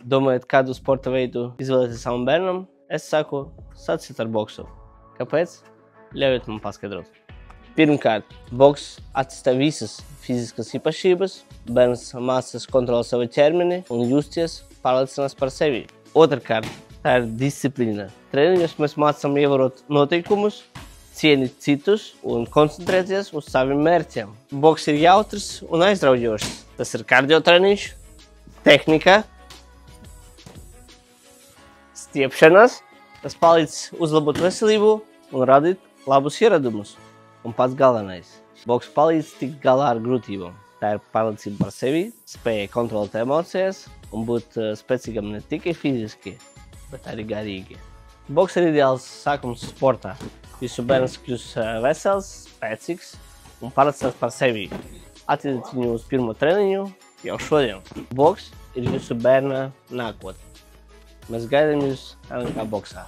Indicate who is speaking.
Speaker 1: Domājat, kādu sporta veidu izvēlēties savam bērnam? Es saku, sāciet ar boksu. Kāpēc? Ļaujiet man paskaidrot. Pirmkārt, boks attīstā visas fiziskas īpašības, bērns mācās kontrolēt savu ķermeni un justies pārliecinās par sevi. Otrkārt, tā ir disciplīna. Treniņos mēs mācām ievērot noteikumus, cienīt citus un koncentrēties uz saviem mērķiem. Boks ir jautrs un aizraujošs. Tas ir kardio treniņš, tehnika, stiepšanas. Tas palīdz uzlabot veselību un radīt labus ieradumus. Un pats galvenais. Boks palīdz tikt galā ar grūtībām. Tā ir pārliecība par sevi, spēja kontrolēt emocijas un būt spēcīgam ne tikai fiziski, bet arī garīgi. Boks ir ideāls sākums sportā. Jūsu bērns kļūs vesels, spēcīgs un pārliecinās par sevi. Atvediet viņu uz pirmo treniņu jau šodien. Boks ir jūsu bērna nākotne. Mēs gaidām jūs LNK boksā.